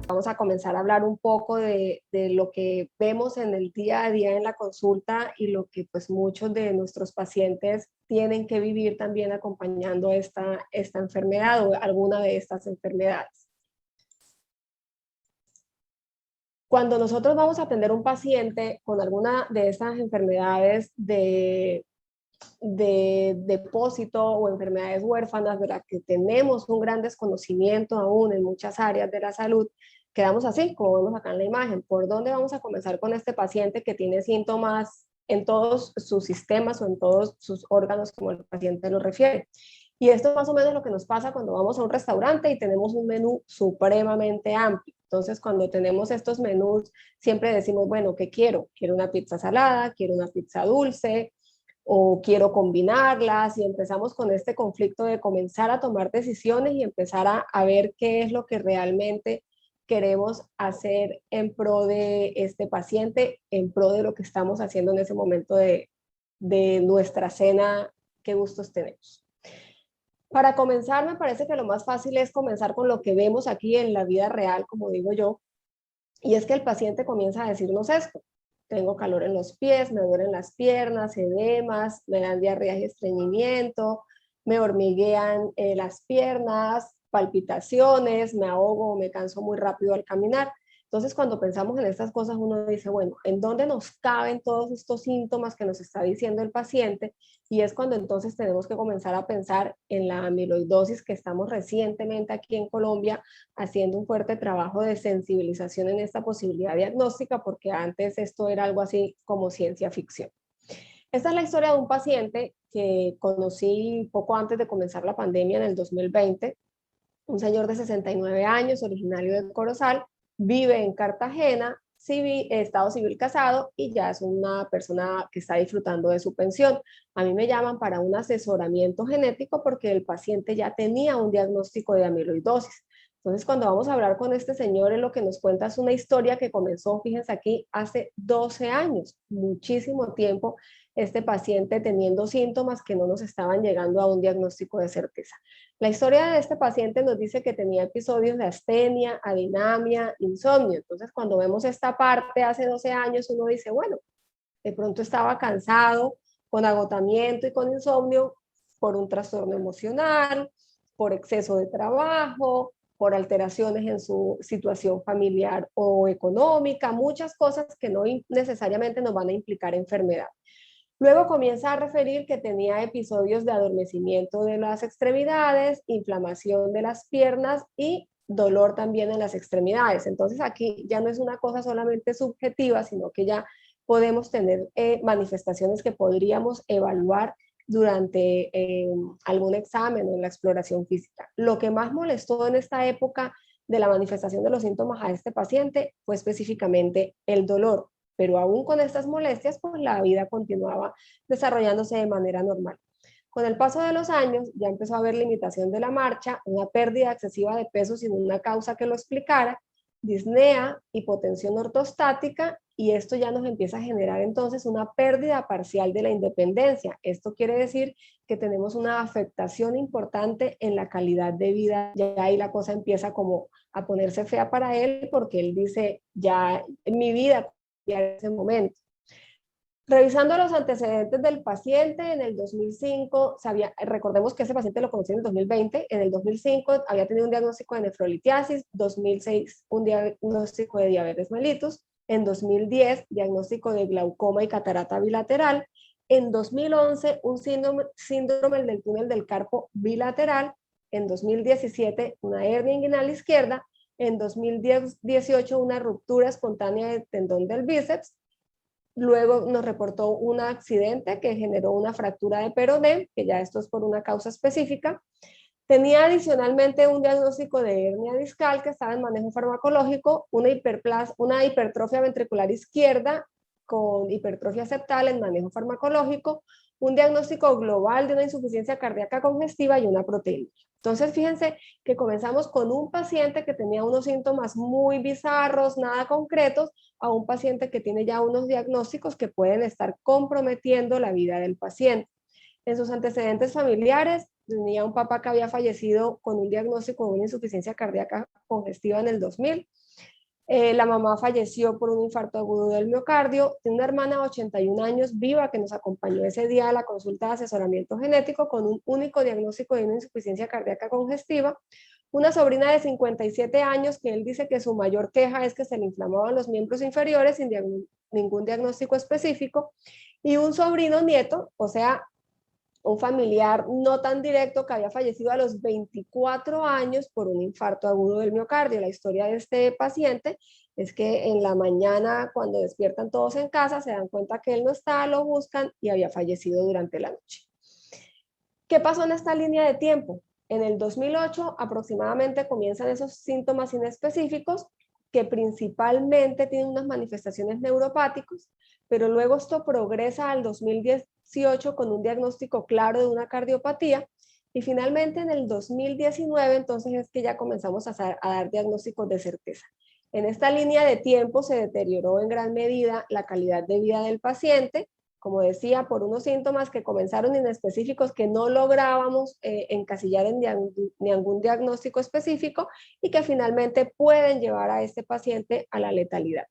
Vamos a comenzar a hablar un poco de lo que vemos en el día a día en la consulta y lo que pues muchos de nuestros pacientes tienen que vivir también acompañando esta enfermedad o alguna de estas enfermedades. Cuando nosotros vamos a atender a un paciente con alguna de estas enfermedades de depósito o enfermedades huérfanas de las que tenemos un gran desconocimiento aún en muchas áreas de la salud, quedamos así, como vemos acá en la imagen. ¿Por dónde vamos a comenzar con este paciente que tiene síntomas en todos sus sistemas o en todos sus órganos, como el paciente lo refiere? Y esto es más o menos lo que nos pasa cuando vamos a un restaurante y tenemos un menú supremamente amplio. Entonces, cuando tenemos estos menús, siempre decimos, bueno, ¿qué quiero? Quiero una pizza salada, quiero una pizza dulce, o quiero combinarlas, y empezamos con este conflicto de comenzar a tomar decisiones y empezar a ver qué es lo que realmente queremos hacer en pro de este paciente, en pro de lo que estamos haciendo en ese momento de nuestra cena, qué gustos tenemos. Para comenzar, me parece que lo más fácil es comenzar con lo que vemos aquí en la vida real, como digo yo, y es que el paciente comienza a decirnos esto: tengo calor en los pies, me duelen las piernas, edemas, me dan diarrea y estreñimiento, me hormiguean las piernas, palpitaciones, me ahogo, me canso muy rápido al caminar. Entonces, cuando pensamos en estas cosas, uno dice, bueno, ¿en dónde nos caben todos estos síntomas que nos está diciendo el paciente? Y es cuando entonces tenemos que comenzar a pensar en la amiloidosis, que estamos recientemente aquí en Colombia haciendo un fuerte trabajo de sensibilización en esta posibilidad diagnóstica, porque antes esto era algo así como ciencia ficción. Esta es la historia de un paciente que conocí poco antes de comenzar la pandemia en el 2020, un señor de 69 años, originario de Corozal, vive en Cartagena, estado civil casado, y ya es una persona que está disfrutando de su pensión. A mí me llaman para un asesoramiento genético porque el paciente ya tenía un diagnóstico de amiloidosis. Entonces, cuando vamos a hablar con este señor, él lo que nos cuenta es una historia que comenzó, fíjense aquí, hace 12 años, muchísimo tiempo, este paciente teniendo síntomas que no nos estaban llegando a un diagnóstico de certeza. La historia de este paciente nos dice que tenía episodios de astenia, adinamia, insomnio. Entonces, cuando vemos esta parte hace 12 años, uno dice, bueno, de pronto estaba cansado, con agotamiento y con insomnio por un trastorno emocional, por exceso de trabajo, por alteraciones en su situación familiar o económica, muchas cosas que no necesariamente nos van a implicar enfermedad. Luego comienza a referir que tenía episodios de adormecimiento de las extremidades, inflamación de las piernas y dolor también en las extremidades. Entonces aquí ya no es una cosa solamente subjetiva, sino que ya podemos tener manifestaciones que podríamos evaluar durante algún examen o en la exploración física. Lo que más molestó en esta época de la manifestación de los síntomas a este paciente fue específicamente el dolor, pero aún con estas molestias, pues la vida continuaba desarrollándose de manera normal. Con el paso de los años ya empezó a haber limitación de la marcha, una pérdida excesiva de peso sin una causa que lo explicara, disnea, hipotensión ortostática, y esto ya nos empieza a generar entonces una pérdida parcial de la independencia. Esto quiere decir que tenemos una afectación importante en la calidad de vida. Ya ahí la cosa empieza como a ponerse fea para él, porque él dice, ya en mi vida en ese momento. Revisando los antecedentes del paciente, en el 2005, recordemos que ese paciente lo conocí en el 2020, en el 2005 había tenido un diagnóstico de nefrolitiasis, 2006 un diagnóstico de diabetes mellitus, en 2010 diagnóstico de glaucoma y catarata bilateral, en 2011 un síndrome del túnel del carpo bilateral, en 2017 una hernia inguinal izquierda, en 2018 una ruptura espontánea del tendón del bíceps. Luego nos reportó un accidente que generó una fractura de peroné, que ya esto es por una causa específica. Tenía adicionalmente un diagnóstico de hernia discal que estaba en manejo farmacológico, una hipertrofia ventricular izquierda con hipertrofia septal en manejo farmacológico, un diagnóstico global de una insuficiencia cardíaca congestiva y una proteína. Entonces, fíjense que comenzamos con un paciente que tenía unos síntomas muy bizarros, nada concretos, a un paciente que tiene ya unos diagnósticos que pueden estar comprometiendo la vida del paciente. En sus antecedentes familiares, tenía un papá que había fallecido con un diagnóstico de una insuficiencia cardíaca congestiva en el 2000. La mamá falleció por un infarto agudo del miocardio. Tiene una hermana de 81 años viva que nos acompañó ese día a la consulta de asesoramiento genético con un único diagnóstico de una insuficiencia cardíaca congestiva. Una sobrina de 57 años que él dice que su mayor queja es que se le inflamaban los miembros inferiores sin ningún diagnóstico específico. Y un sobrino nieto, o sea, un familiar no tan directo que había fallecido a los 24 años por un infarto agudo del miocardio. La historia de este paciente es que en la mañana, cuando despiertan todos en casa, se dan cuenta que él no está, lo buscan y había fallecido durante la noche. ¿Qué pasó en esta línea de tiempo? En el 2008 aproximadamente comienzan esos síntomas inespecíficos que principalmente tienen unas manifestaciones neuropáticas, pero luego esto progresa al 2018 con un diagnóstico claro de una cardiopatía y finalmente en el 2019 entonces es que ya comenzamos a dar diagnósticos de certeza. En esta línea de tiempo se deterioró en gran medida la calidad de vida del paciente, como decía, por unos síntomas que comenzaron inespecíficos que no lográbamos encasillar en ningún diagnóstico específico y que finalmente pueden llevar a este paciente a la letalidad.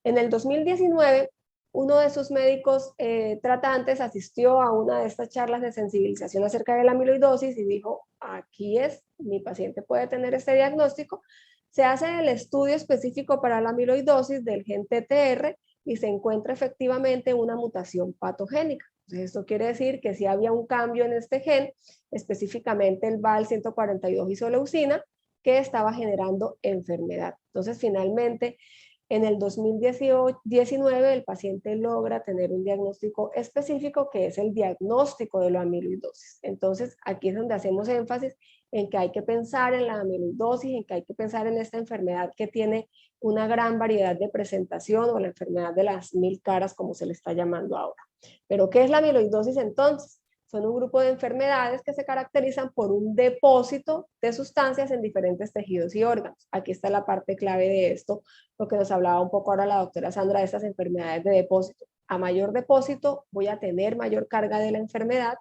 En el 2019, uno de sus médicos tratantes asistió a una de estas charlas de sensibilización acerca de la amiloidosis y dijo, aquí es, mi paciente puede tener este diagnóstico. Se hace el estudio específico para la amiloidosis del gen TTR y se encuentra efectivamente una mutación patogénica. Entonces, esto quiere decir que si había un cambio en este gen, específicamente el VAL142 isoleucina, que estaba generando enfermedad. Entonces, finalmente, en el 2019, el paciente logra tener un diagnóstico específico que es el diagnóstico de la amiloidosis. Entonces, aquí es donde hacemos énfasis en que hay que pensar en la amiloidosis, en que hay que pensar en esta enfermedad que tiene una gran variedad de presentación o la enfermedad de las 1000 caras, como se le está llamando ahora. ¿Pero qué es la amiloidosis entonces? Son un grupo de enfermedades que se caracterizan por un depósito de sustancias en diferentes tejidos y órganos. Aquí está la parte clave de esto, lo que nos hablaba un poco ahora la doctora Sandra de estas enfermedades de depósito. A mayor depósito voy a tener mayor carga de la enfermedad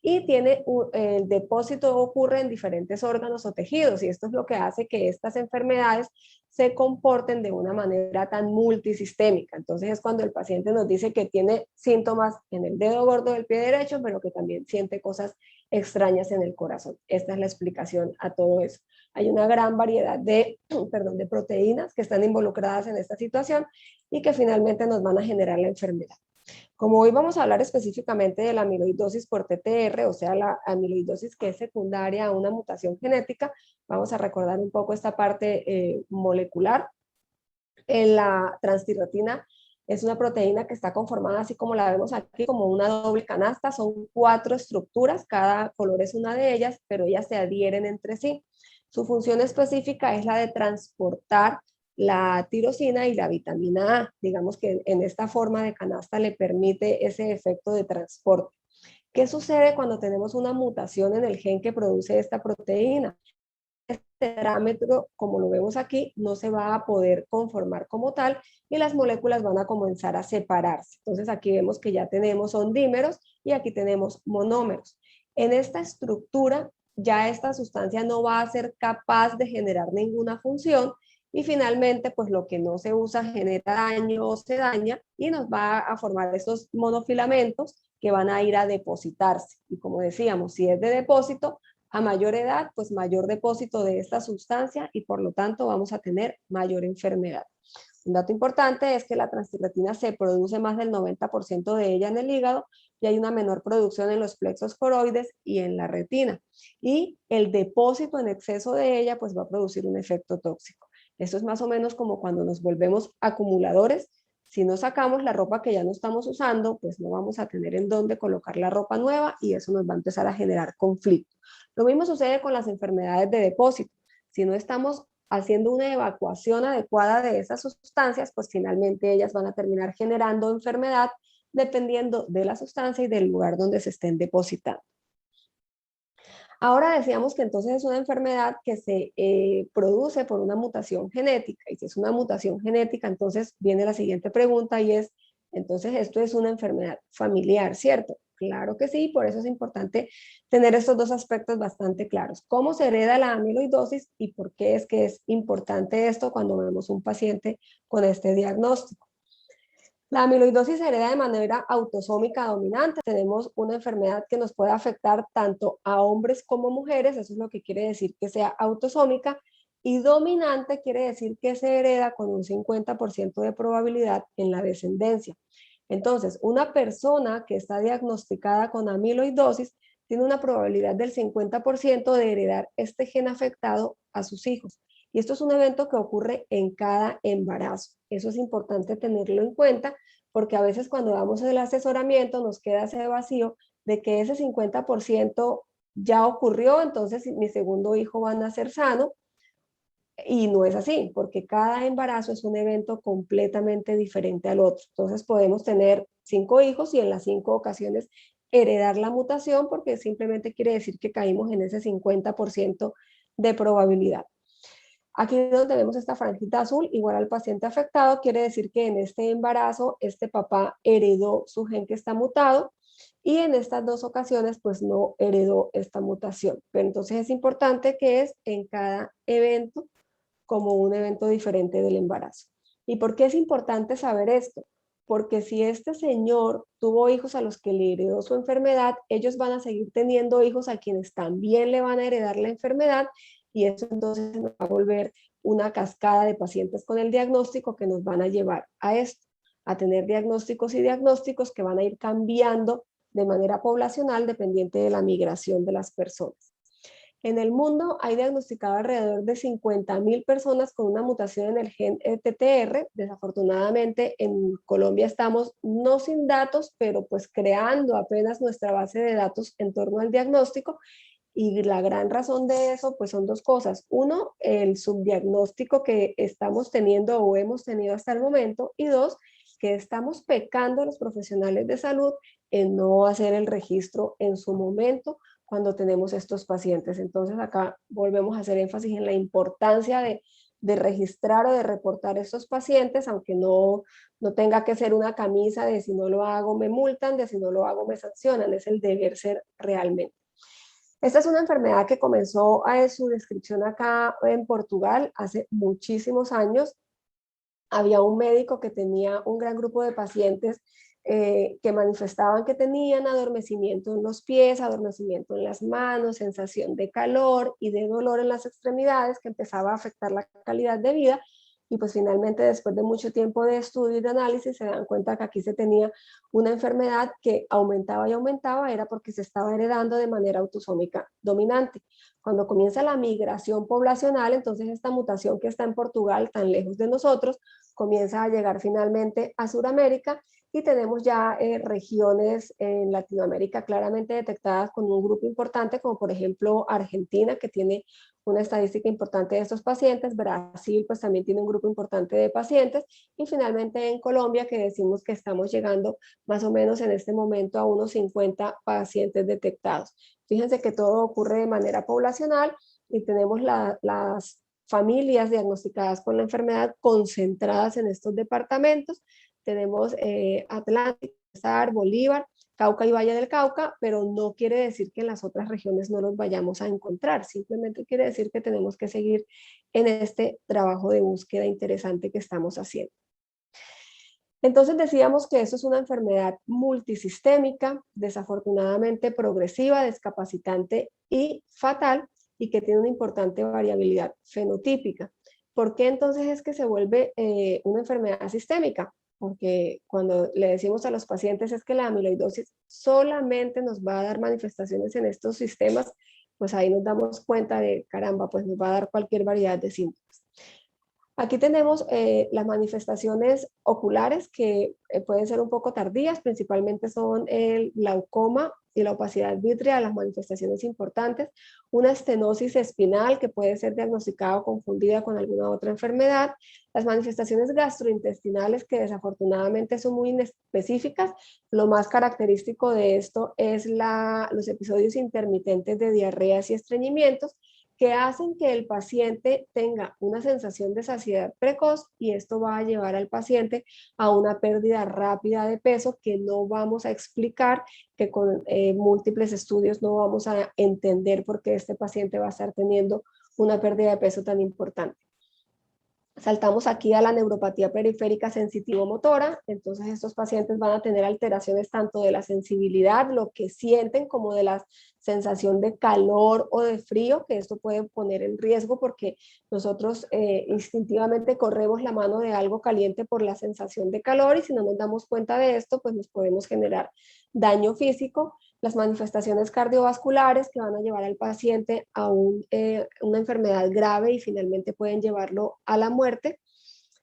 y el depósito ocurre en diferentes órganos o tejidos y esto es lo que hace que estas enfermedades se comporten de una manera tan multisistémica. Entonces es cuando el paciente nos dice que tiene síntomas en el dedo gordo del pie derecho, pero que también siente cosas extrañas en el corazón. Esta es la explicación a todo eso. Hay una gran variedad de proteínas que están involucradas en esta situación y que finalmente nos van a generar la enfermedad. Como hoy vamos a hablar específicamente de la amiloidosis por TTR, o sea, la amiloidosis que es secundaria a una mutación genética, vamos a recordar un poco esta parte molecular. La transtiratina es una proteína que está conformada, así como la vemos aquí, como una doble canasta. Son 4 estructuras, cada color es una de ellas, pero ellas se adhieren entre sí. Su función específica es la de transportar la tirosina y la vitamina A. Digamos que en esta forma de canasta le permite ese efecto de transporte. ¿Qué sucede cuando tenemos una mutación en el gen que produce esta proteína? Este parámetro, como lo vemos aquí, no se va a poder conformar como tal y las moléculas van a comenzar a separarse. Entonces aquí vemos que ya tenemos son dímeros y aquí tenemos monómeros. En esta estructura ya esta sustancia no va a ser capaz de generar ninguna función y finalmente pues lo que no se usa genera daño o se daña y nos va a formar estos monofilamentos que van a ir a depositarse. Y como decíamos, si es de depósito, a mayor edad, pues mayor depósito de esta sustancia y por lo tanto vamos a tener mayor enfermedad. Un dato importante es que la transtiratina se produce más del 90% de ella en el hígado y hay una menor producción en los plexos coroides y en la retina. Y el depósito en exceso de ella pues va a producir un efecto tóxico. Esto es más o menos como cuando nos volvemos acumuladores. Si no sacamos la ropa que ya no estamos usando, pues no vamos a tener en dónde colocar la ropa nueva y eso nos va a empezar a generar conflicto. Lo mismo sucede con las enfermedades de depósito. Si no estamos haciendo una evacuación adecuada de esas sustancias, pues finalmente ellas van a terminar generando enfermedad dependiendo de la sustancia y del lugar donde se estén depositando. Ahora decíamos que entonces es una enfermedad que se produce por una mutación genética, y si es una mutación genética, entonces viene la siguiente pregunta y es, entonces esto es una enfermedad familiar, ¿cierto? Claro que sí, por eso es importante tener estos dos aspectos bastante claros. ¿Cómo se hereda la amiloidosis y por qué es que es importante esto cuando vemos un paciente con este diagnóstico? La amiloidosis se hereda de manera autosómica dominante. Tenemos una enfermedad que nos puede afectar tanto a hombres como mujeres, eso es lo que quiere decir que sea autosómica, y dominante quiere decir que se hereda con un 50% de probabilidad en la descendencia. Entonces, una persona que está diagnosticada con amiloidosis tiene una probabilidad del 50% de heredar este gen afectado a sus hijos. Y esto es un evento que ocurre en cada embarazo. Eso es importante tenerlo en cuenta porque a veces cuando damos el asesoramiento nos queda ese vacío de que ese 50% ya ocurrió, entonces mi segundo hijo va a nacer sano. Y no es así, porque cada embarazo es un evento completamente diferente al otro. Entonces podemos tener 5 hijos y en las 5 ocasiones heredar la mutación porque simplemente quiere decir que caímos en ese 50% de probabilidad. Aquí donde vemos esta franjita azul, igual al paciente afectado, quiere decir que en este embarazo este papá heredó su gen que está mutado y en estas dos ocasiones pues no heredó esta mutación. Pero entonces es importante que es en cada evento como un evento diferente del embarazo. ¿Y por qué es importante saber esto? Porque si este señor tuvo hijos a los que le heredó su enfermedad, ellos van a seguir teniendo hijos a quienes también le van a heredar la enfermedad y eso entonces nos va a volver una cascada de pacientes con el diagnóstico que nos van a llevar a esto, a tener diagnósticos y diagnósticos que van a ir cambiando de manera poblacional dependiente de la migración de las personas. En el mundo hay diagnosticado alrededor de 50.000 personas con una mutación en el gen TTR. Desafortunadamente en Colombia estamos no sin datos, pero pues creando apenas nuestra base de datos en torno al diagnóstico. Y la gran razón de eso pues son dos cosas. Uno, el subdiagnóstico que estamos teniendo o hemos tenido hasta el momento. Y dos, que estamos pecando los profesionales de salud en no hacer el registro en su momento cuando tenemos estos pacientes. Entonces acá volvemos a hacer énfasis en la importancia de registrar o de reportar estos pacientes, aunque no tenga que ser una camisa de si no lo hago me multan, de si no lo hago me sancionan, es el deber ser realmente. Esta es una enfermedad que comenzó a su descripción acá en Portugal hace muchísimos años. Había un médico que tenía un gran grupo de pacientes que manifestaban que tenían adormecimiento en los pies, adormecimiento en las manos, sensación de calor y de dolor en las extremidades que empezaba a afectar la calidad de vida. Y pues finalmente, después de mucho tiempo de estudio y de análisis, se dan cuenta que aquí se tenía una enfermedad que aumentaba y aumentaba, era porque se estaba heredando de manera autosómica dominante. Cuando comienza la migración poblacional, entonces esta mutación que está en Portugal, tan lejos de nosotros, comienza a llegar finalmente a Sudamérica y tenemos ya regiones en Latinoamérica claramente detectadas con un grupo importante, como por ejemplo Argentina, que tiene una estadística importante de estos pacientes, Brasil pues también tiene un grupo importante de pacientes, y finalmente en Colombia, que decimos que estamos llegando más o menos en este momento a unos 50 pacientes detectados. Fíjense que todo ocurre de manera poblacional y tenemos las familias diagnosticadas con la enfermedad concentradas en estos departamentos. Tenemos Atlántico, Bolívar, Cauca y Valle del Cauca, pero no quiere decir que en las otras regiones no los vayamos a encontrar, simplemente quiere decir que tenemos que seguir en este trabajo de búsqueda interesante que estamos haciendo. Entonces decíamos que eso es una enfermedad multisistémica, desafortunadamente progresiva, discapacitante y fatal, y que tiene una importante variabilidad fenotípica. ¿Por qué entonces es que se vuelve una enfermedad sistémica? Porque cuando le decimos a los pacientes es que la amiloidosis solamente nos va a dar manifestaciones en estos sistemas, pues ahí nos damos cuenta de, caramba, pues nos va a dar cualquier variedad de síntomas. Aquí tenemos las manifestaciones oculares que pueden ser un poco tardías, principalmente son el glaucoma y la opacidad vítrea, las manifestaciones importantes, una estenosis espinal que puede ser diagnosticada o confundida con alguna otra enfermedad, las manifestaciones gastrointestinales que desafortunadamente son muy inespecíficas. Lo más característico de esto es los episodios intermitentes de diarreas y estreñimientos, que hacen que el paciente tenga una sensación de saciedad precoz y esto va a llevar al paciente a una pérdida rápida de peso que no vamos a explicar, que con múltiples estudios no vamos a entender por qué este paciente va a estar teniendo una pérdida de peso tan importante. Saltamos aquí a la neuropatía periférica sensitivo-motora, entonces estos pacientes van a tener alteraciones tanto de la sensibilidad, lo que sienten, como de la sensación de calor o de frío, que esto puede poner en riesgo porque nosotros instintivamente corremos la mano de algo caliente por la sensación de calor y si no nos damos cuenta de esto, pues nos podemos generar daño físico. Las manifestaciones cardiovasculares que van a llevar al paciente a una enfermedad grave y finalmente pueden llevarlo a la muerte.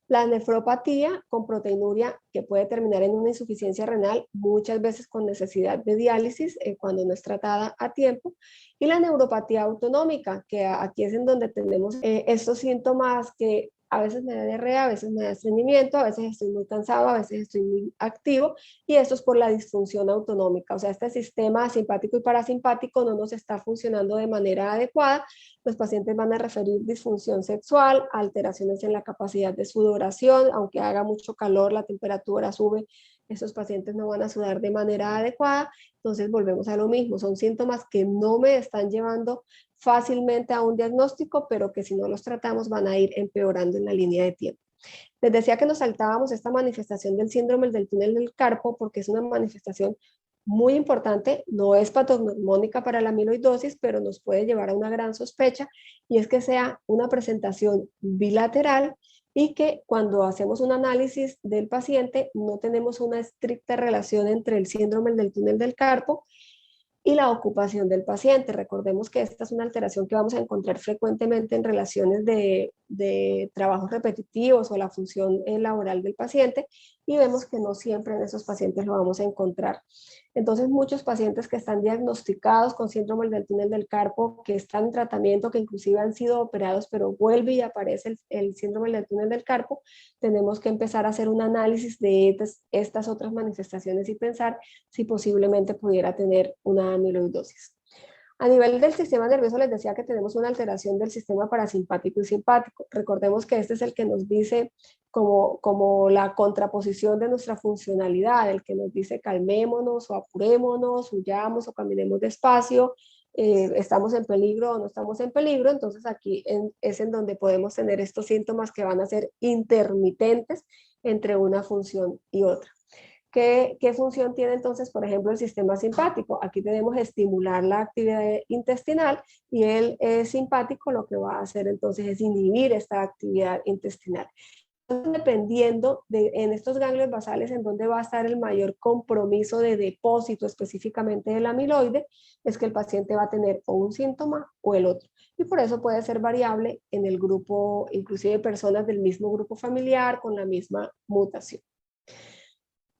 La nefropatía con proteinuria que puede terminar en una insuficiencia renal, muchas veces con necesidad de diálisis cuando no es tratada a tiempo. Y la neuropatía autonómica, que aquí es en donde tenemos estos síntomas que a veces me da diarrea, a veces me da estreñimiento, a veces estoy muy cansado, a veces estoy muy activo, y esto es por la disfunción autonómica. O sea, este sistema simpático y parasimpático no nos está funcionando de manera adecuada. Los pacientes van a referir disfunción sexual, alteraciones en la capacidad de sudoración, aunque haga mucho calor, la temperatura sube, esos pacientes no van a sudar de manera adecuada. Entonces volvemos a lo mismo, son síntomas que no me están llevando fácilmente a un diagnóstico, pero que si no los tratamos van a ir empeorando en la línea de tiempo. Les decía que nos saltábamos esta manifestación del síndrome del túnel del carpo porque es una manifestación muy importante, no es patognomónica para la amiloidosis, pero nos puede llevar a una gran sospecha, y es que sea una presentación bilateral y que cuando hacemos un análisis del paciente no tenemos una estricta relación entre el síndrome del túnel del carpo y la ocupación del paciente. Recordemos que esta es una alteración que vamos a encontrar frecuentemente en relaciones de trabajos repetitivos o la función laboral del paciente, y vemos que no siempre en esos pacientes lo vamos a encontrar. Entonces, muchos pacientes que están diagnosticados con síndrome del túnel del carpo, que están en tratamiento, que inclusive han sido operados, pero vuelve y aparece el síndrome del túnel del carpo, tenemos que empezar a hacer un análisis de estas otras manifestaciones y pensar si posiblemente pudiera tener una amiloidosis. A nivel del sistema nervioso les decía que tenemos una alteración del sistema parasimpático y simpático. Recordemos que este es el que nos dice como la contraposición de nuestra funcionalidad, el que nos dice calmémonos o apurémonos, huyamos o caminemos despacio, estamos en peligro o no estamos en peligro. Entonces aquí es en donde podemos tener estos síntomas que van a ser intermitentes entre una función y otra. ¿Qué función tiene entonces, por ejemplo, el sistema simpático? Aquí tenemos estimular la actividad intestinal, y el simpático lo que va a hacer entonces es inhibir esta actividad intestinal. Dependiendo en estos ganglios basales en donde va a estar el mayor compromiso de depósito específicamente del amiloide, es que el paciente va a tener o un síntoma o el otro. Y por eso puede ser variable en el grupo, inclusive personas del mismo grupo familiar con la misma mutación.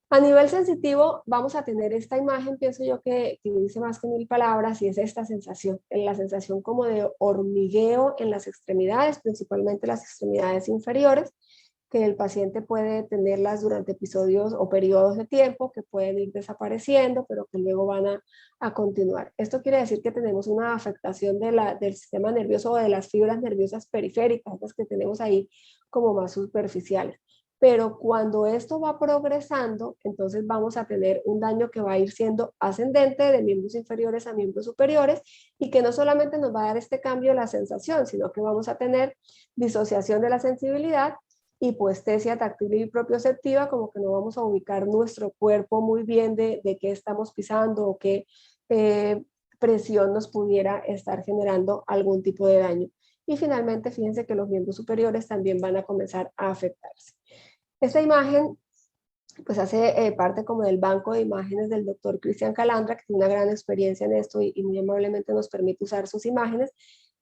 A nivel sensitivo vamos a tener esta imagen, pienso yo, que dice más que 1000 palabras, y es esta sensación, la sensación como de hormigueo en las extremidades, principalmente las extremidades inferiores, que el paciente puede tenerlas durante episodios o periodos de tiempo que pueden ir desapareciendo, pero que luego van a continuar. Esto quiere decir que tenemos una afectación del sistema nervioso o de las fibras nerviosas periféricas, las que tenemos ahí como más superficiales. Pero cuando esto va progresando, entonces vamos a tener un daño que va a ir siendo ascendente de miembros inferiores a miembros superiores, y que no solamente nos va a dar este cambio de la sensación, sino que vamos a tener disociación de la sensibilidad, hipoestesia táctil y propioceptiva, como que no vamos a ubicar nuestro cuerpo muy bien de qué estamos pisando o qué presión nos pudiera estar generando algún tipo de daño. Y finalmente, fíjense que los miembros superiores también van a comenzar a afectarse. Esta imagen pues hace parte como del banco de imágenes del doctor Cristian Calandra, que tiene una gran experiencia en esto y muy amablemente nos permite usar sus imágenes.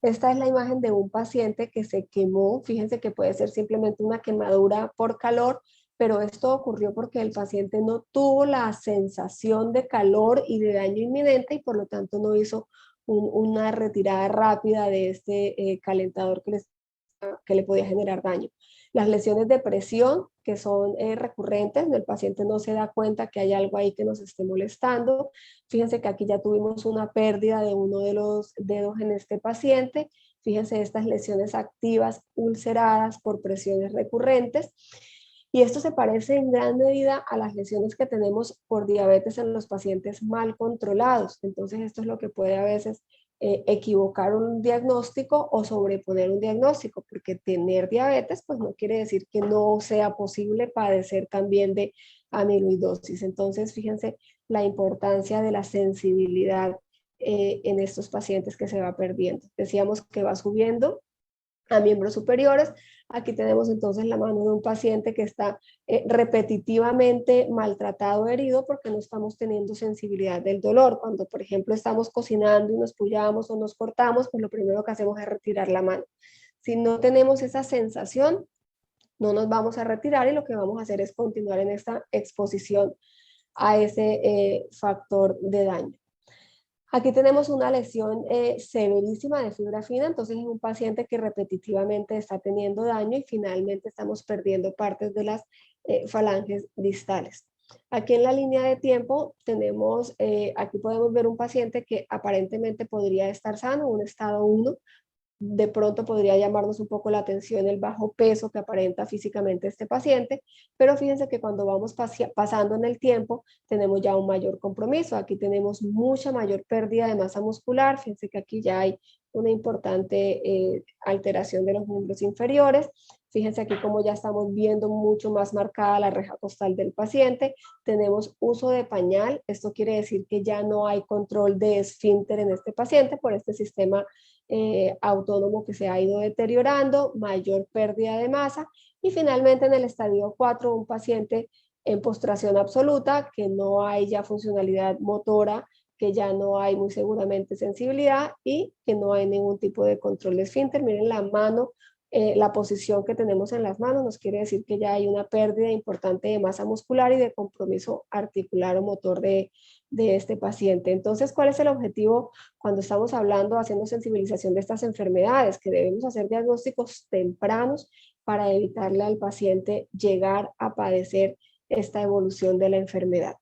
Esta es la imagen de un paciente que se quemó. Fíjense que puede ser simplemente una quemadura por calor, pero esto ocurrió porque el paciente no tuvo la sensación de calor y de daño inminente, y por lo tanto no hizo una retirada rápida de este calentador que le podía generar daño. Las lesiones de presión, que son recurrentes, el paciente no se da cuenta que hay algo ahí que nos esté molestando. Fíjense que aquí ya tuvimos una pérdida de uno de los dedos en este paciente. Fíjense estas lesiones activas ulceradas por presiones recurrentes. Y esto se parece en gran medida a las lesiones que tenemos por diabetes en los pacientes mal controlados. Entonces esto es lo que puede a veces equivocar un diagnóstico o sobreponer un diagnóstico, porque tener diabetes pues no quiere decir que no sea posible padecer también de amiloidosis. Entonces fíjense la importancia de la sensibilidad en estos pacientes que se va perdiendo. Decíamos que va subiendo a miembros superiores. Aquí tenemos entonces la mano de un paciente que está repetitivamente maltratado o herido porque no estamos teniendo sensibilidad del dolor. Cuando, por ejemplo, estamos cocinando y nos puyamos o nos cortamos, pues lo primero que hacemos es retirar la mano. Si no tenemos esa sensación, no nos vamos a retirar y lo que vamos a hacer es continuar en esta exposición a ese factor de daño. Aquí tenemos una lesión severísima de fibra fina, entonces es un paciente que repetitivamente está teniendo daño y finalmente estamos perdiendo partes de las falanges distales. Aquí en la línea de tiempo tenemos, aquí podemos ver un paciente que aparentemente podría estar sano, un estado 1, de pronto podría llamarnos un poco la atención el bajo peso que aparenta físicamente este paciente, pero fíjense que cuando vamos pasando en el tiempo tenemos ya un mayor compromiso. Aquí tenemos mucha mayor pérdida de masa muscular, fíjense que aquí ya hay una importante alteración de los miembros inferiores. Fíjense aquí como ya estamos viendo mucho más marcada la reja costal del paciente. Tenemos uso de pañal, esto quiere decir que ya no hay control de esfínter en este paciente por este sistema autónomo que se ha ido deteriorando, mayor pérdida de masa y finalmente en el estadio 4 un paciente en postración absoluta, que no hay ya funcionalidad motora, que ya no hay muy seguramente sensibilidad y que no hay ningún tipo de control de esfínter. Miren la mano, la posición que tenemos en las manos nos quiere decir que ya hay una pérdida importante de masa muscular y de compromiso articular o motor de este paciente. Entonces, ¿cuál es el objetivo cuando estamos hablando, haciendo sensibilización de estas enfermedades? Que debemos hacer diagnósticos tempranos para evitarle al paciente llegar a padecer esta evolución de la enfermedad.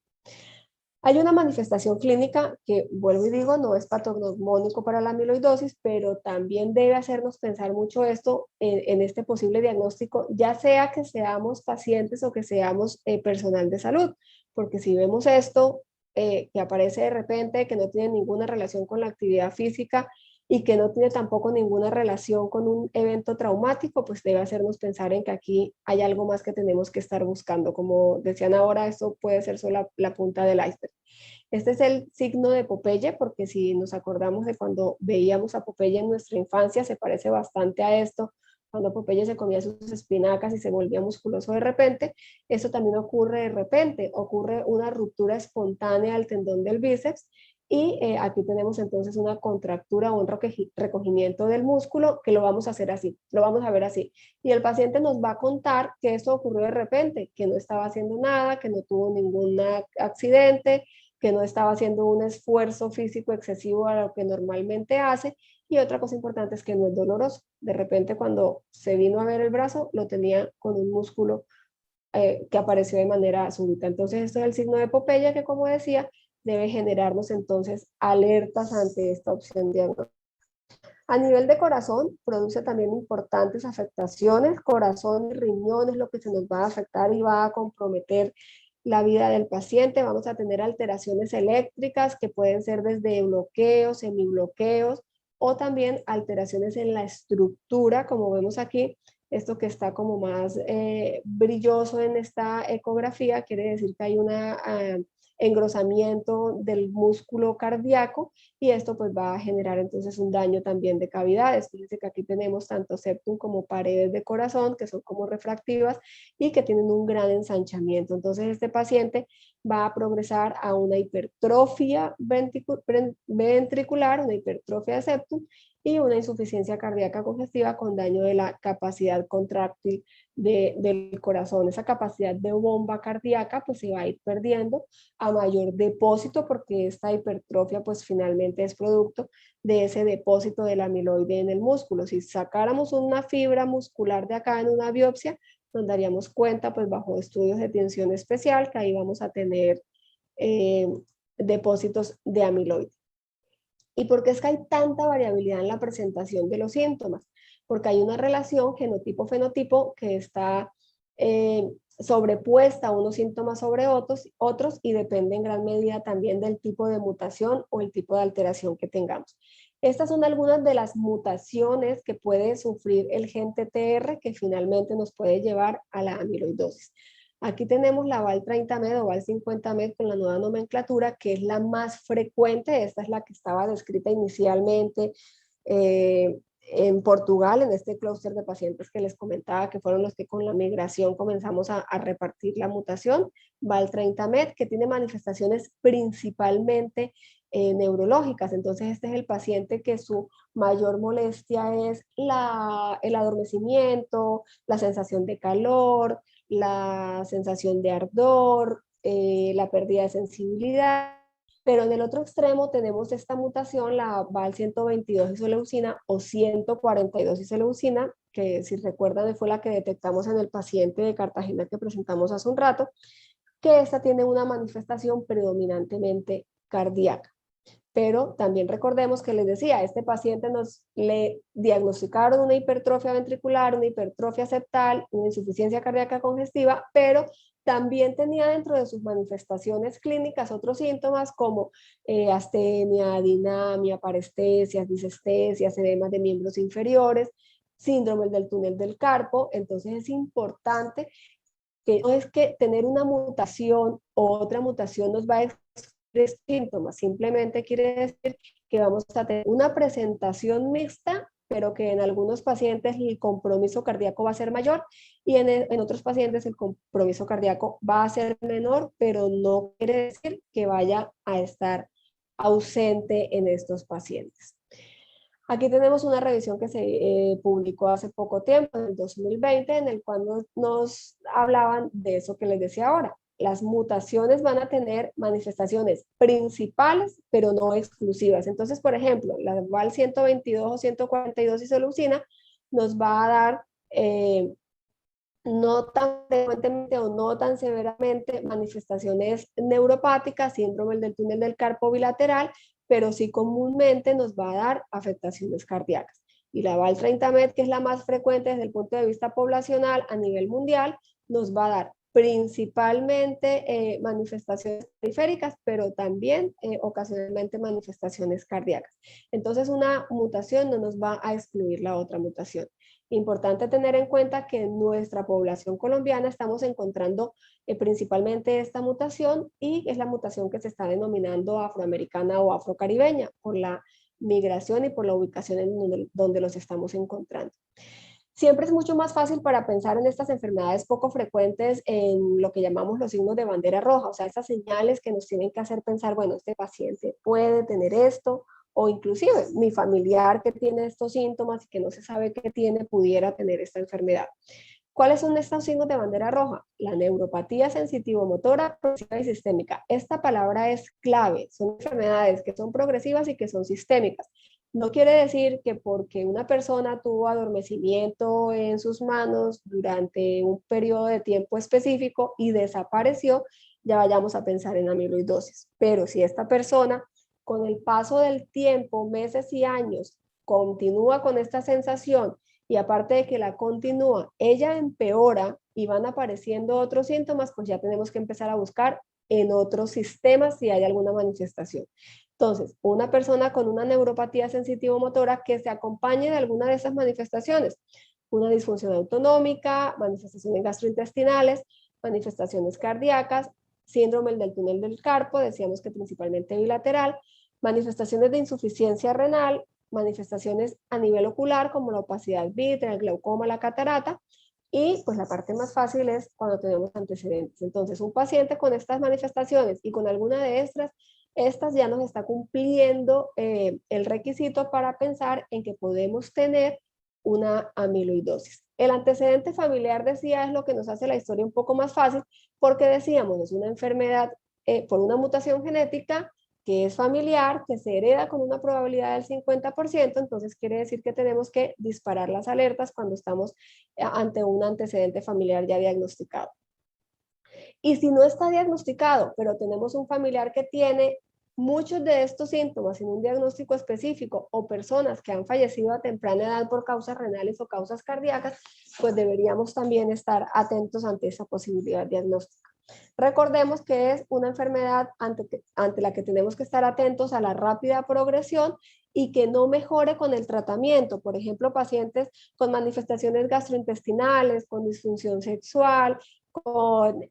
Hay una manifestación clínica que, vuelvo y digo, no es patognomónico para la amiloidosis, pero también debe hacernos pensar mucho esto en este posible diagnóstico, ya sea que seamos pacientes o que seamos personal de salud, porque si vemos esto, que aparece de repente, que no tiene ninguna relación con la actividad física y que no tiene tampoco ninguna relación con un evento traumático, pues debe hacernos pensar en que aquí hay algo más que tenemos que estar buscando. Como decían ahora, esto puede ser solo la punta del iceberg. Este es el signo de Popeye, porque si nos acordamos de cuando veíamos a Popeye en nuestra infancia, se parece bastante a esto, cuando Popeye se comía sus espinacas y se volvía musculoso de repente. Eso también ocurre de repente, ocurre una ruptura espontánea del tendón del bíceps y aquí tenemos entonces una contractura o un recogimiento del músculo que lo vamos a hacer así, lo vamos a ver así. Y el paciente nos va a contar que esto ocurrió de repente, que no estaba haciendo nada, que no tuvo ningún accidente, que no estaba haciendo un esfuerzo físico excesivo a lo que normalmente hace. Y otra cosa importante es que no es doloroso. De repente cuando se vino a ver el brazo, lo tenía con un músculo que apareció de manera súbita. Entonces esto es el signo de Popeye que, como decía, debe generarnos entonces alertas ante esta opción diagnóstica. A nivel de corazón, produce también importantes afectaciones. Corazón y riñones, lo que se nos va a afectar y va a comprometer la vida del paciente. Vamos a tener alteraciones eléctricas que pueden ser desde bloqueos, semibloqueos o también alteraciones en la estructura, como vemos aquí. Esto que está como más brilloso en esta ecografía quiere decir que hay un engrosamiento del músculo cardíaco y esto pues va a generar entonces un daño también de cavidades. Fíjense que aquí tenemos tanto septum como paredes de corazón que son como refractivas y que tienen un gran ensanchamiento. Entonces este paciente va a progresar a una hipertrofia ventricular, una hipertrofia de septum y una insuficiencia cardíaca congestiva con daño de la capacidad contráctil del corazón. Esa capacidad de bomba cardíaca pues se va a ir perdiendo a mayor depósito porque esta hipertrofia pues finalmente es producto de ese depósito del amiloide en el músculo. Si sacáramos una fibra muscular de acá en una biopsia, nos daríamos cuenta pues bajo estudios de tensión especial que ahí vamos a tener depósitos de amiloide. ¿Y por qué es que hay tanta variabilidad en la presentación de los síntomas? Porque hay una relación genotipo-fenotipo que está sobrepuesta a unos síntomas sobre otros y depende en gran medida también del tipo de mutación o el tipo de alteración que tengamos. Estas son algunas de las mutaciones que puede sufrir el gen TTR que finalmente nos puede llevar a la amiloidosis. Aquí tenemos la VAL30-MED o VAL50-MED con la nueva nomenclatura, que es la más frecuente. Esta es la que estaba descrita inicialmente en Portugal, en este clúster de pacientes que les comentaba, que fueron los que con la migración comenzamos a repartir la mutación. VAL30-MED, que tiene manifestaciones principalmente neurológicas. Entonces este es el paciente que su mayor molestia es el adormecimiento, la sensación de calor, la sensación de ardor, la pérdida de sensibilidad. Pero en el otro extremo tenemos esta mutación, la VAL122 isoleucina o 142 isoleucina, que si recuerdan fue la que detectamos en el paciente de Cartagena que presentamos hace un rato, que esta tiene una manifestación predominantemente cardíaca. Pero también recordemos que les decía, a este paciente le diagnosticaron una hipertrofia ventricular, una hipertrofia septal, una insuficiencia cardíaca congestiva, pero también tenía dentro de sus manifestaciones clínicas otros síntomas como astenia, dinamia, parestesias, disestesias, edemas de miembros inferiores, síndrome del túnel del carpo. Entonces es importante que no es que tener una mutación o otra mutación nos va a síntomas, simplemente quiere decir que vamos a tener una presentación mixta, pero que en algunos pacientes el compromiso cardíaco va a ser mayor y en otros pacientes el compromiso cardíaco va a ser menor, pero no quiere decir que vaya a estar ausente en estos pacientes. Aquí tenemos una revisión que se publicó hace poco tiempo, en el 2020, en el cual nos hablaban de eso que les decía ahora. Las mutaciones van a tener manifestaciones principales, pero no exclusivas. Entonces, por ejemplo, la VAL 122 o 142 isoleucina nos va a dar no tan frecuentemente o no tan severamente manifestaciones neuropáticas, síndrome del túnel del carpo bilateral, pero sí comúnmente nos va a dar afectaciones cardíacas. Y la VAL30-MED, que es la más frecuente desde el punto de vista poblacional a nivel mundial, nos va a dar principalmente manifestaciones periféricas, pero también ocasionalmente manifestaciones cardíacas. Entonces una mutación no nos va a excluir la otra mutación. Importante tener en cuenta que en nuestra población colombiana estamos encontrando principalmente esta mutación y es la mutación que se está denominando afroamericana o afrocaribeña por la migración y por la ubicación en donde los estamos encontrando. Siempre es mucho más fácil para pensar en estas enfermedades poco frecuentes en lo que llamamos los signos de bandera roja, o sea, estas señales que nos tienen que hacer pensar, bueno, este paciente puede tener esto, o inclusive mi familiar que tiene estos síntomas y que no se sabe qué tiene, pudiera tener esta enfermedad. ¿Cuáles son estos signos de bandera roja? La neuropatía sensitivo-motora, progresiva y sistémica. Esta palabra es clave. Son enfermedades que son progresivas y que son sistémicas. No quiere decir que porque una persona tuvo adormecimiento en sus manos durante un periodo de tiempo específico y desapareció, ya vayamos a pensar en amiloidosis. Pero si esta persona, con el paso del tiempo, meses y años, continúa con esta sensación y aparte de que la continúa, ella empeora y van apareciendo otros síntomas, pues ya tenemos que empezar a buscar en otros sistemas si hay alguna manifestación. Entonces, una persona con una neuropatía sensitivo-motora que se acompañe de alguna de esas manifestaciones, una disfunción autonómica, manifestaciones gastrointestinales, manifestaciones cardíacas, síndrome del túnel del carpo, decíamos que principalmente bilateral, manifestaciones de insuficiencia renal, manifestaciones a nivel ocular como la opacidad vítrea, el glaucoma, la catarata, y pues la parte más fácil es cuando tenemos antecedentes. Entonces, un paciente con estas manifestaciones y con alguna de estas ya nos está cumpliendo el requisito para pensar en que podemos tener una amiloidosis. El antecedente familiar, decía, es lo que nos hace la historia un poco más fácil porque decíamos, es una enfermedad por una mutación genética que es familiar, que se hereda con una probabilidad del 50%, entonces quiere decir que tenemos que disparar las alertas cuando estamos ante un antecedente familiar ya diagnosticado. Y si no está diagnosticado, pero tenemos un familiar que tiene muchos de estos síntomas sin un diagnóstico específico o personas que han fallecido a temprana edad por causas renales o causas cardíacas, pues deberíamos también estar atentos ante esa posibilidad diagnóstica. Recordemos que es una enfermedad ante la que tenemos que estar atentos a la rápida progresión y que no mejore con el tratamiento. Por ejemplo, pacientes con manifestaciones gastrointestinales, con disfunción sexual, con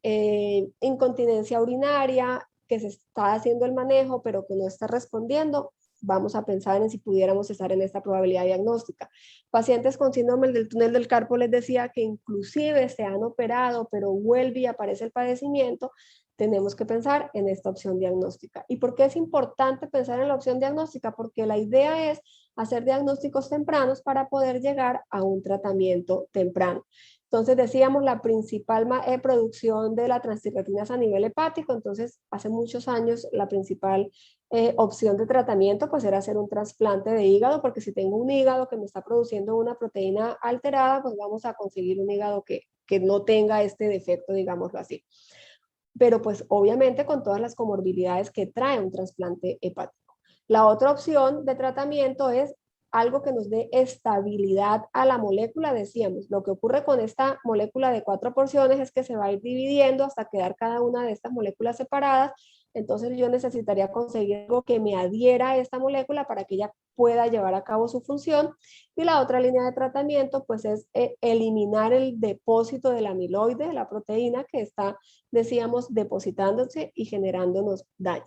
incontinencia urinaria, que se está haciendo el manejo pero que no está respondiendo, vamos a pensar en si pudiéramos estar en esta probabilidad diagnóstica. Pacientes con síndrome del túnel del carpo les decía que inclusive se han operado, pero vuelve y aparece el padecimiento, tenemos que pensar en esta opción diagnóstica. ¿Y por qué es importante pensar en la opción diagnóstica? Porque la idea es hacer diagnósticos tempranos para poder llegar a un tratamiento temprano. Entonces decíamos la principal producción de la transtiratinasa a nivel hepático, entonces hace muchos años la principal opción de tratamiento pues era hacer un trasplante de hígado, porque si tengo un hígado que me está produciendo una proteína alterada, pues vamos a conseguir un hígado que no tenga este defecto, digámoslo así. Pero pues obviamente con todas las comorbilidades que trae un trasplante hepático. La otra opción de tratamiento es algo que nos dé estabilidad a la molécula, decíamos. Lo que ocurre con esta molécula de 4 porciones es que se va a ir dividiendo hasta quedar cada una de estas moléculas separadas. Entonces yo necesitaría conseguir algo que me adhiera a esta molécula para que ella pueda llevar a cabo su función. Y la otra línea de tratamiento pues es eliminar el depósito del amiloide, la proteína que está, decíamos, depositándose y generándonos daño.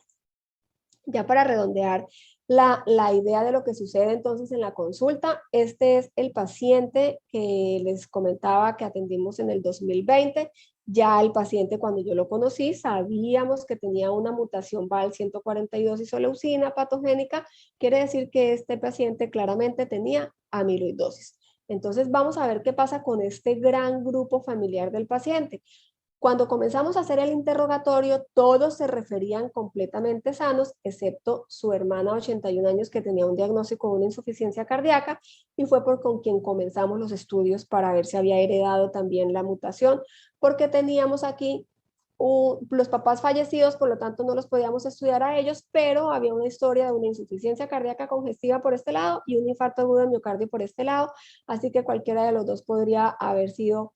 Ya para redondear la idea de lo que sucede entonces en la consulta, este es el paciente que les comentaba que atendimos en el 2020. Ya el paciente, cuando yo lo conocí, sabíamos que tenía una mutación VAL142 isoleucina patogénica. Quiere decir que este paciente claramente tenía amiloidosis. Entonces vamos a ver qué pasa con este gran grupo familiar del paciente. Cuando comenzamos a hacer el interrogatorio, todos se referían completamente sanos, excepto su hermana de 81 años que tenía un diagnóstico de una insuficiencia cardíaca, y fue por con quien comenzamos los estudios para ver si había heredado también la mutación, porque teníamos aquí los papás fallecidos, por lo tanto no los podíamos estudiar a ellos, pero había una historia de una insuficiencia cardíaca congestiva por este lado y un infarto agudo de miocardio por este lado, así que cualquiera de los dos podría haber sido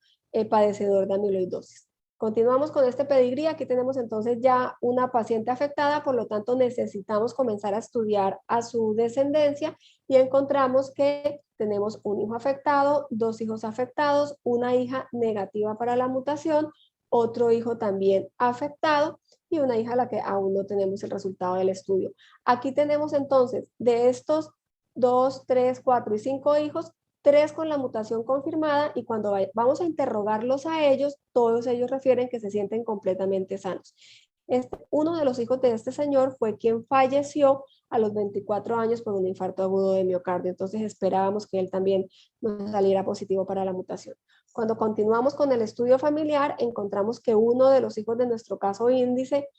padecedor de amiloidosis. Continuamos con este pedigrí. Aquí tenemos entonces ya una paciente afectada, por lo tanto necesitamos comenzar a estudiar a su descendencia y encontramos que tenemos un hijo afectado, dos hijos afectados, una hija negativa para la mutación, otro hijo también afectado y una hija a la que aún no tenemos el resultado del estudio. Aquí tenemos entonces de estos 2, 3, 4 y 5 hijos, 3 con la mutación confirmada, y cuando vamos a interrogarlos a ellos, todos ellos refieren que se sienten completamente sanos. Uno de los hijos de este señor fue quien falleció a los 24 años por un infarto agudo de miocardio, entonces esperábamos que él también nos saliera positivo para la mutación. Cuando continuamos con el estudio familiar, encontramos que uno de los hijos de nuestro caso índice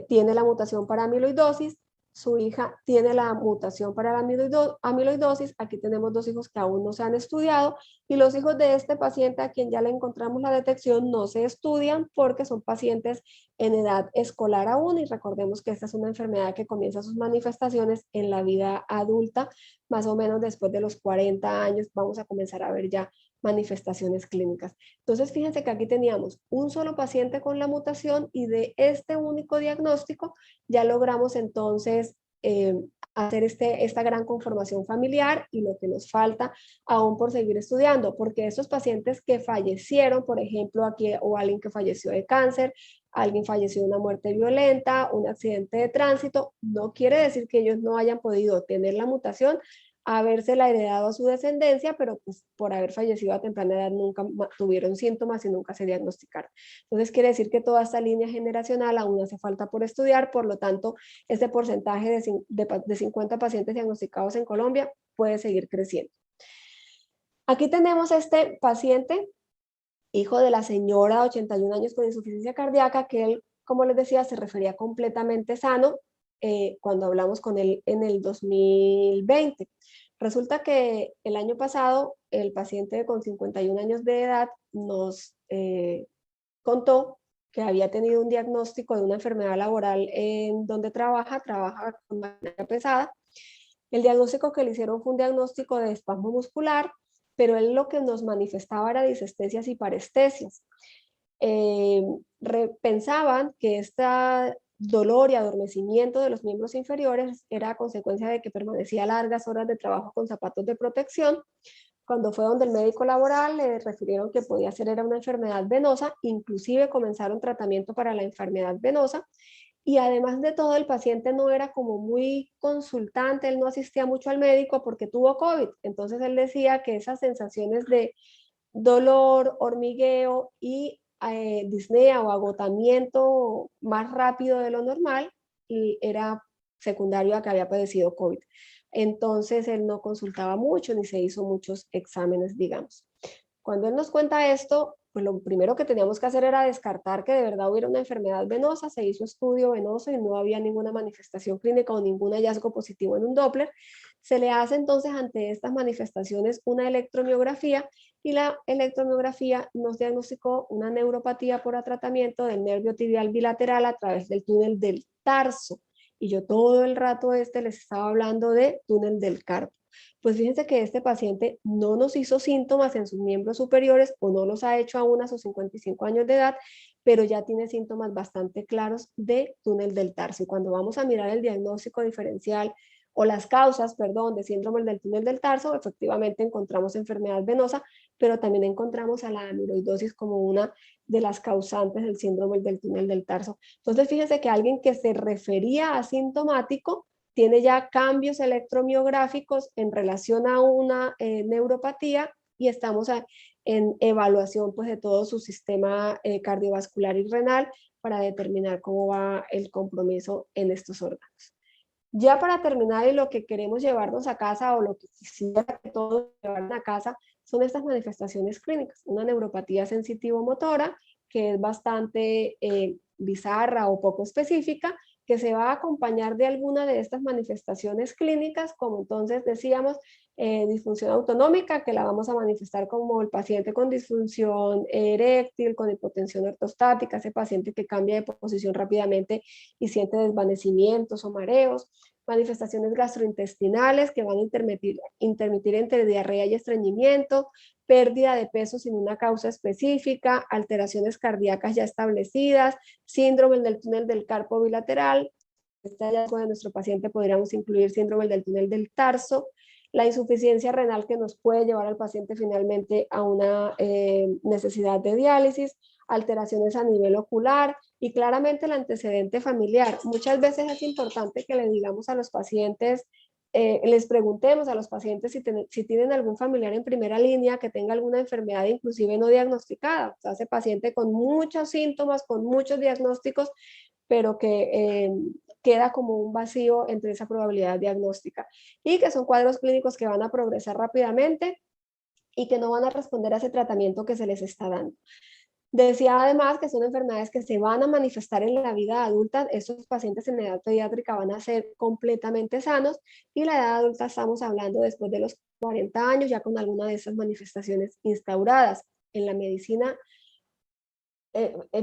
tiene la mutación para amiloidosis, su hija tiene la mutación para la amiloidosis. Aquí tenemos dos hijos que aún no se han estudiado, y los hijos de este paciente a quien ya le encontramos la detección no se estudian porque son pacientes en edad escolar aún, y recordemos que esta es una enfermedad que comienza sus manifestaciones en la vida adulta, más o menos después de los 40 años vamos a comenzar a ver ya manifestaciones clínicas. Entonces, fíjense que aquí teníamos un solo paciente con la mutación, y de este único diagnóstico ya logramos entonces hacer esta gran conformación familiar, y lo que nos falta aún por seguir estudiando, porque estos pacientes que fallecieron, por ejemplo, aquí, o alguien que falleció de cáncer, alguien falleció de una muerte violenta, un accidente de tránsito, no quiere decir que ellos no hayan podido tener la mutación, habérsela heredado a su descendencia, pero pues por haber fallecido a temprana edad nunca tuvieron síntomas y nunca se diagnosticaron. Entonces quiere decir que toda esta línea generacional aún hace falta por estudiar, por lo tanto este porcentaje de 50 pacientes diagnosticados en Colombia puede seguir creciendo. Aquí tenemos este paciente, hijo de la señora de 81 años con insuficiencia cardíaca, que él, como les decía, se refería completamente sano cuando hablamos con él en el 2020. Resulta que el año pasado el paciente con 51 años de edad nos contó que había tenido un diagnóstico de una enfermedad laboral en donde trabaja con maquinaria pesada. El diagnóstico que le hicieron fue un diagnóstico de espasmo muscular, pero él lo que nos manifestaba era disestesias y parestesias. Pensaban que este dolor y adormecimiento de los miembros inferiores era a consecuencia de que permanecía largas horas de trabajo con zapatos de protección. Cuando fue donde el médico laboral, le refirieron que podía ser era una enfermedad venosa, inclusive comenzaron tratamiento para la enfermedad venosa, y además de todo el paciente no era como muy consultante, él no asistía mucho al médico porque tuvo COVID, entonces él decía que esas sensaciones de dolor, hormigueo y disnea o agotamiento más rápido de lo normal y era secundario a que había padecido COVID. Entonces él no consultaba mucho ni se hizo muchos exámenes, digamos. Cuando él nos cuenta esto, pues lo primero que teníamos que hacer era descartar que de verdad hubiera una enfermedad venosa, se hizo estudio venoso y no había ninguna manifestación clínica o ningún hallazgo positivo en un Doppler. Se le hace entonces ante estas manifestaciones una electromiografía y la electromiografía nos diagnosticó una neuropatía por tratamiento del nervio tibial bilateral a través del túnel del tarso. Y yo todo el rato les estaba hablando de túnel del carpo. Pues fíjense que este paciente no nos hizo síntomas en sus miembros superiores o no los ha hecho aún a sus 55 años de edad, pero ya tiene síntomas bastante claros de túnel del tarso. Y cuando vamos a mirar el diagnóstico diferencial o las causas, perdón, de síndrome del túnel del tarso, efectivamente encontramos enfermedad venosa, pero también encontramos a la amiloidosis como una de las causantes del síndrome del túnel del tarso. Entonces, fíjense que alguien que se refería asintomático tiene ya cambios electromiográficos en relación a una neuropatía y estamos en evaluación pues, de todo su sistema cardiovascular y renal para determinar cómo va el compromiso en estos órganos. Ya para terminar, y lo que queremos llevarnos a casa o lo que quisiera que todos llevaran a casa son estas manifestaciones clínicas. Una neuropatía sensitivo-motora que es bastante bizarra o poco específica, que se va a acompañar de alguna de estas manifestaciones clínicas, como entonces decíamos, disfunción autonómica, que la vamos a manifestar como el paciente con disfunción eréctil, con hipotensión ortostática, ese paciente que cambia de posición rápidamente y siente desvanecimientos o mareos, manifestaciones gastrointestinales que van a intermitir entre diarrea y estreñimiento, pérdida de peso sin una causa específica, alteraciones cardíacas ya establecidas, síndrome del túnel del carpo bilateral. Este hallazgo de nuestro paciente podríamos incluir síndrome del túnel del tarso, la insuficiencia renal que nos puede llevar al paciente finalmente a una necesidad de diálisis, alteraciones a nivel ocular y claramente el antecedente familiar. Muchas veces es importante que le digamos a los pacientes, les preguntemos a los pacientes si tienen algún familiar en primera línea que tenga alguna enfermedad inclusive no diagnosticada. O sea, ese paciente con muchos síntomas, con muchos diagnósticos, pero que queda como un vacío entre esa probabilidad diagnóstica y que son cuadros clínicos que van a progresar rápidamente y que no van a responder a ese tratamiento que se les está dando. Decía además que son enfermedades que se van a manifestar en la vida adulta. Estos pacientes en edad pediátrica van a ser completamente sanos y la edad adulta estamos hablando después de los 40 años ya con alguna de esas manifestaciones instauradas. En la medicina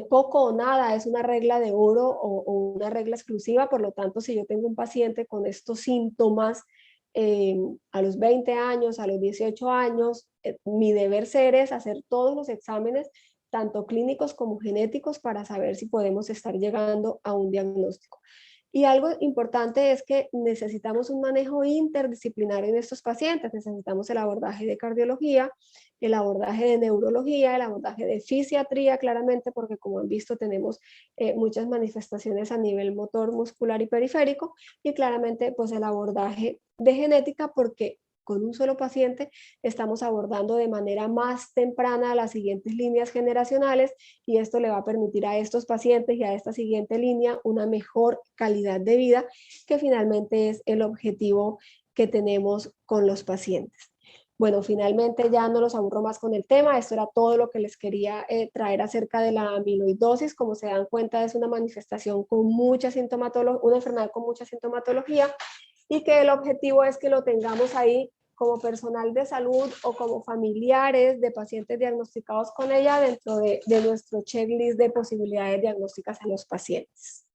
poco o nada es una regla de oro o una regla exclusiva, por lo tanto si yo tengo un paciente con estos síntomas a los 20 años, a los 18 años, mi deber ser es hacer todos los exámenes tanto clínicos como genéticos para saber si podemos estar llegando a un diagnóstico. Y algo importante es que necesitamos un manejo interdisciplinario en estos pacientes. Necesitamos el abordaje de cardiología, el abordaje de neurología, el abordaje de fisiatría, claramente, porque como han visto tenemos muchas manifestaciones a nivel motor, muscular y periférico, y claramente pues el abordaje de genética, porque con un solo paciente estamos abordando de manera más temprana las siguientes líneas generacionales y esto le va a permitir a estos pacientes y a esta siguiente línea una mejor calidad de vida, que finalmente es el objetivo que tenemos con los pacientes. Bueno, finalmente ya no los aburro más con el tema. Esto era todo lo que les quería traer acerca de la amiloidosis. Como se dan cuenta, es una manifestación con mucha sintomatología, una enfermedad con mucha sintomatología y que el objetivo es que lo tengamos ahí como personal de salud o como familiares de pacientes diagnosticados con ella dentro de nuestro checklist de posibilidades diagnósticas a los pacientes.